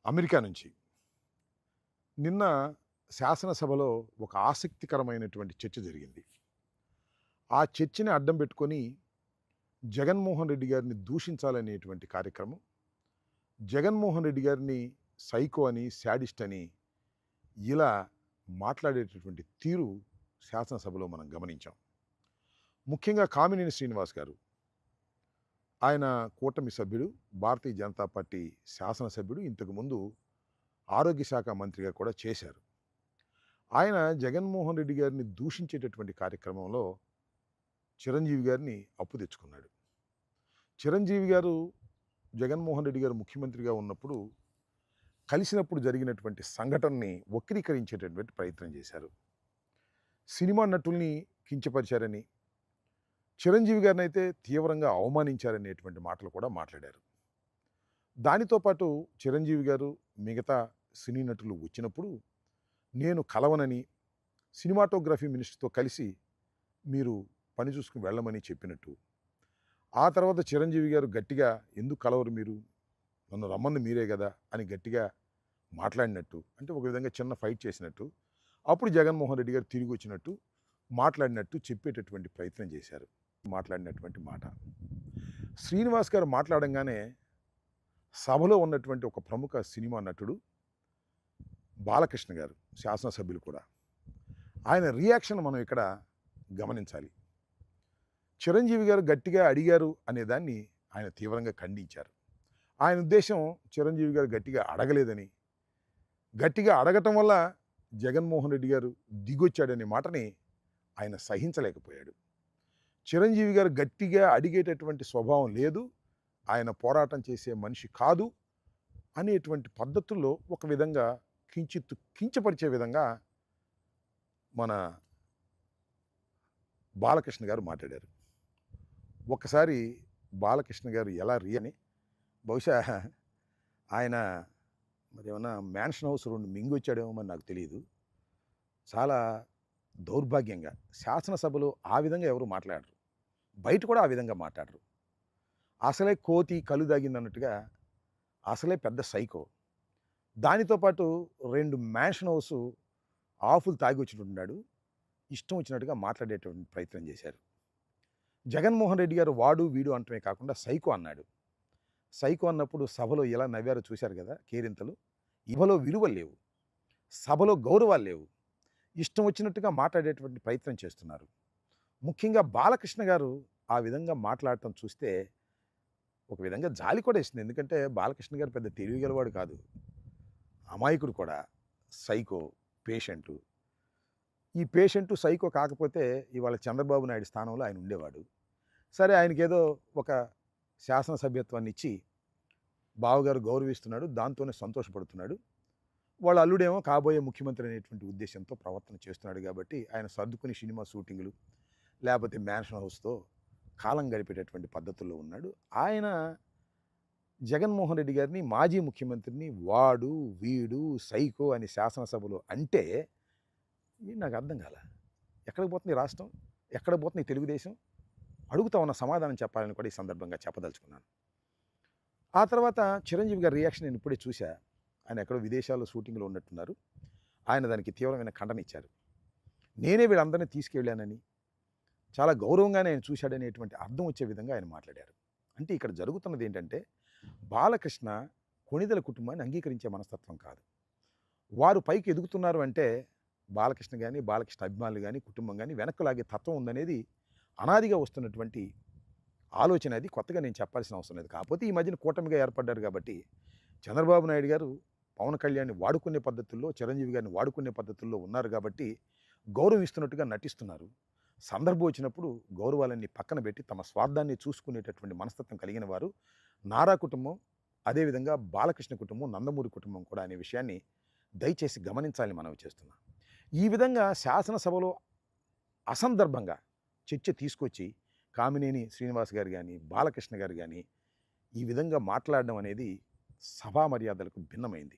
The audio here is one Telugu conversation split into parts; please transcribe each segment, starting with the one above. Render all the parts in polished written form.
అమెరికా నుంచి నిన్న శాసనసభలో ఒక ఆసక్తికరమైనటువంటి చర్చ జరిగింది. ఆ చర్చని అడ్డం పెట్టుకొని జగన్మోహన్ రెడ్డి గారిని దూషించాలనేటువంటి కార్యక్రమం, జగన్మోహన్ రెడ్డి గారిని సైకో అని, శాడిస్ట్ అని ఇలా మాట్లాడేటటువంటి తీరు శాసనసభలో మనం గమనించాం. ముఖ్యంగా కామినేని శ్రీనివాస్ గారు, ఆయన కూటమి సభ్యుడు, భారతీయ జనతా పార్టీ శాసనసభ్యుడు, ఇంతకుముందు ఆరోగ్య శాఖ మంత్రిగా కూడా చేశారు. ఆయన జగన్మోహన్ రెడ్డి గారిని దూషించేటటువంటి కార్యక్రమంలో చిరంజీవి గారిని అప్పు తెచ్చుకున్నాడు. చిరంజీవి గారు జగన్మోహన్ రెడ్డి గారు ముఖ్యమంత్రిగా ఉన్నప్పుడు కలిసినప్పుడు జరిగినటువంటి సంఘటనని వక్రీకరించేటటువంటి ప్రయత్నం చేశారు. సినిమా నటుల్ని కించపరిచారని, చిరంజీవి గారిని అయితే తీవ్రంగా అవమానించారనేటువంటి మాటలు కూడా మాట్లాడారు. దానితో పాటు చిరంజీవి గారు మిగతా సినీ నటులు వచ్చినప్పుడు నేను కలవనని, సినిమాటోగ్రఫీ మినిస్టర్తో కలిసి మీరు పని చూసుకుని వెళ్ళమని చెప్పినట్టు, ఆ తర్వాత చిరంజీవి గారు గట్టిగా ఎందుకు కలవరు మీరు, నన్ను రమ్మంది మీరే కదా అని గట్టిగా మాట్లాడినట్టు, అంటే ఒక విధంగా చిన్న ఫైట్ చేసినట్టు, అప్పుడు జగన్మోహన్ రెడ్డి గారు తిరిగి వచ్చినట్టు మాట్లాడినట్టు చెప్పేటటువంటి ప్రయత్నం చేశారు. మాట్లాడినటువంటి మాట శ్రీనివాస్ గారు మాట్లాడంగానే సభలో ఉన్నటువంటి ఒక ప్రముఖ సినిమా నటుడు బాలకృష్ణ గారు, శాసనసభ్యులు కూడా, ఆయన రియాక్షన్ మనం ఇక్కడ గమనించాలి. చిరంజీవి గారు గట్టిగా అడిగారు అనేదాన్ని ఆయన తీవ్రంగా ఖండించారు. ఆయన ఉద్దేశం చిరంజీవి గారు గట్టిగా అడగలేదని, గట్టిగా అడగటం వల్ల జగన్మోహన్ రెడ్డి గారు దిగొచ్చాడనే మాటని ఆయన సహించలేకపోయాడు. చిరంజీవి గారు గట్టిగా అడిగేటటువంటి స్వభావం లేదు, ఆయన పోరాటం చేసే మనిషి కాదు అనేటువంటి పద్ధతుల్లో ఒక విధంగా కించపరిచే విధంగా మన బాలకృష్ణ గారు మాట్లాడారు. ఒక్కసారి బాలకృష్ణ గారు ఎలా అని, బహుశా ఆయన మరి ఏమన్నా మ్యాన్షన్ హౌస్ 2 మింగొచ్చాడేమో మరి నాకు తెలియదు. చాలా దౌర్భాగ్యంగా శాసనసభలో ఆ విధంగా ఎవరు మాట్లాడరు, బయట కూడా ఆ విధంగా మాట్లాడరు. అసలే కోతి కళ్ళు దాగిందన్నట్టుగా అసలే పెద్ద సైకో. దానితో పాటు 2 మ్యాన్షన్ హౌస్ ఆఫులు తాగి వచ్చినట్టున్నాడు, ఇష్టం వచ్చినట్టుగా మాట్లాడేటువంటి ప్రయత్నం చేశారు. జగన్మోహన్ రెడ్డి గారు వాడు వీడు అంటమే కాకుండా సైకో అన్నాడు. సైకో అన్నప్పుడు సభలో ఎలా నవ్వారో చూశారు కదా కేరింతలు. ఇవలో విలువలు లేవు, సభలో గౌరవాలు లేవు, ఇష్టం వచ్చినట్టుగా మాట్లాడేటువంటి ప్రయత్నం చేస్తున్నారు. ముఖ్యంగా బాలకృష్ణ గారు ఆ విధంగా మాట్లాడటం చూస్తే ఒక విధంగా జాలి కూడా ఇస్తుంది. ఎందుకంటే బాలకృష్ణ గారు పెద్ద తెలివిగలవాడు కాదు, అమాయకుడు కూడా, సైకో, పేషెంటు. ఈ పేషెంటు సైకో కాకపోతే ఇవాళ చంద్రబాబు నాయుడు స్థానంలో ఆయన ఉండేవాడు. సరే, ఆయనకేదో ఒక శాసనసభ్యత్వాన్ని ఇచ్చి బావగారు గౌరవిస్తున్నాడు, దాంతోనే సంతోషపడుతున్నాడు. వాళ్ళ అల్లుడేమో కాబోయే ముఖ్యమంత్రి అనేటువంటి ఉద్దేశంతో ప్రవర్తన చేస్తున్నాడు కాబట్టి ఆయన సర్దుకుని సినిమా షూటింగులు లేకపోతే మ్యాన్షన్ హౌస్తో కాలం గడిపేటటువంటి పద్ధతుల్లో ఉన్నాడు. ఆయన జగన్మోహన్ రెడ్డి గారిని, మాజీ ముఖ్యమంత్రిని వాడు వీడు సైకో అని శాసనసభలో అంటే నాకు అర్థం కాల. ఎక్కడికి పోతుంది రాష్ట్రం, ఎక్కడ పోతుంది తెలుగుదేశం? అడుగుతా ఉన్న సమాధానం చెప్పాలని కూడా ఈ సందర్భంగా చెప్పదలుచుకున్నాను. ఆ తర్వాత చిరంజీవి గారి రియాక్షన్ నేను ఇప్పుడే చూశా. ఆయన ఎక్కడో విదేశాల్లో షూటింగ్లో ఉన్నట్టున్నారు. ఆయన దానికి తీవ్రమైన ఖండన ఇచ్చారు. నేనే వీళ్ళందరినీ తీసుకెళ్ళానని, చాలా గౌరవంగానే ఆయన చూశాడనేటువంటి అర్థం వచ్చే విధంగా ఆయన మాట్లాడారు. అంటే ఇక్కడ జరుగుతున్నది ఏంటంటే, బాలకృష్ణ కొణిదెల కుటుంబాన్ని అంగీకరించే మనస్తత్వం కాదు. వారు పైకి ఎదుగుతున్నారు అంటే బాలకృష్ణ కానీ, బాలకృష్ణ అభిమానులు కానీ, కుటుంబం కానీ వెనక్కు లాగే తత్వం ఉందనేది అనాదిగా వస్తున్నటువంటి ఆలోచన. అది కొత్తగా నేను చెప్పాల్సిన అవసరం లేదు. కాకపోతే ఈ మధ్యన కూటమిగా ఏర్పడ్డారు కాబట్టి చంద్రబాబు నాయుడు గారు పవన్ కళ్యాణ్ని వాడుకునే పద్ధతుల్లో, చిరంజీవి గారిని వాడుకునే పద్ధతుల్లో ఉన్నారు కాబట్టి గౌరవిస్తున్నట్టుగా నటిస్తున్నారు. సందర్భం వచ్చినప్పుడు గౌరవాలన్నీ పక్కన పెట్టి తమ స్వార్థాన్ని చూసుకునేటటువంటి మనస్తత్వం కలిగిన వారు నారా కుటుంబం, అదేవిధంగా బాలకృష్ణ కుటుంబం, నందమూరి కుటుంబం కూడా అనే విషయాన్ని దయచేసి గమనించాలని మనవి చేస్తున్నాం. ఈ విధంగా శాసనసభలో అసందర్భంగా చర్చ తీసుకొచ్చి కామినేని శ్రీనివాస్ గారు కానీ, బాలకృష్ణ గారు కానీ ఈ విధంగా మాట్లాడడం అనేది సభా మర్యాదలకు భిన్నమైంది.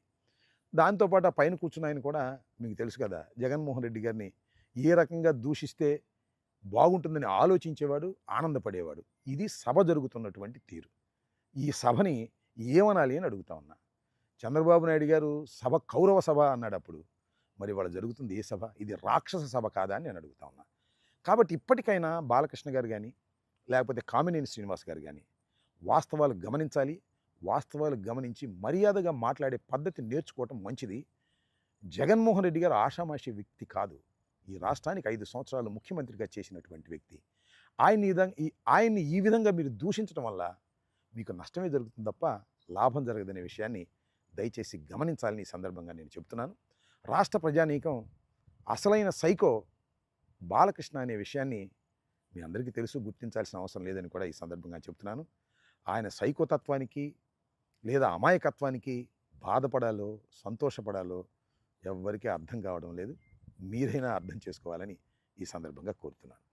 దాంతోపాటు ఆ పైన కూర్చున్న ఆయన కూడా మీకు తెలుసు కదా, జగన్మోహన్ రెడ్డి గారిని ఏ రకంగా దూషిస్తే బాగుంటుందని ఆలోచించేవాడు, ఆనందపడేవాడు. ఇది సభ జరుగుతున్నటువంటి తీరు. ఈ సభని ఏమనాలి అని అడుగుతా ఉన్నా. చంద్రబాబు నాయుడు గారు సభ కౌరవ సభ అన్నాడు అప్పుడు. మరి ఇవాళ జరుగుతుంది ఏ సభ? ఇది రాక్షస సభ కాదా అని నేను అడుగుతా ఉన్నా. కాబట్టి ఇప్పటికైనా బాలకృష్ణ గారు గాని, లేకపోతే కామినేని శ్రీనివాస్ గారు గాని వాస్తవాలు గమనించాలి. వాస్తవాలు గమనించి మర్యాదగా మాట్లాడే పద్ధతి నేర్చుకోవటం మంచిది. జగన్మోహన్ రెడ్డి గారు ఆషామాషి వ్యక్తి కాదు. ఈ రాష్ట్రానికి 5 సంవత్సరాలు ముఖ్యమంత్రిగా చేసినటువంటి వ్యక్తి. ఆయన్ని ఈ విధంగా మీరు దూషించడం వల్ల మీకు నష్టమే జరుగుతుంది తప్ప లాభం జరగదనే విషయాన్ని దయచేసి గమనించాలని ఈ సందర్భంగా నేను చెప్తున్నాను. రాష్ట్ర ప్రజానీకం అసలైన సైకో బాలకృష్ణ అనే విషయాన్ని మీ అందరికీ తెలుసు, గుర్తించాల్సిన అవసరం లేదని కూడా ఈ సందర్భంగా చెప్తున్నాను. ఆయన సైకోతత్వానికి లేదా అమాయకత్వానికి బాధపడాలో సంతోషపడాలో ఎవ్వరికీ అర్థం కావడం లేదు. మీరైనా అర్థం చేసుకోవాలని ఈ సందర్భంగా కోరుతున్నాను.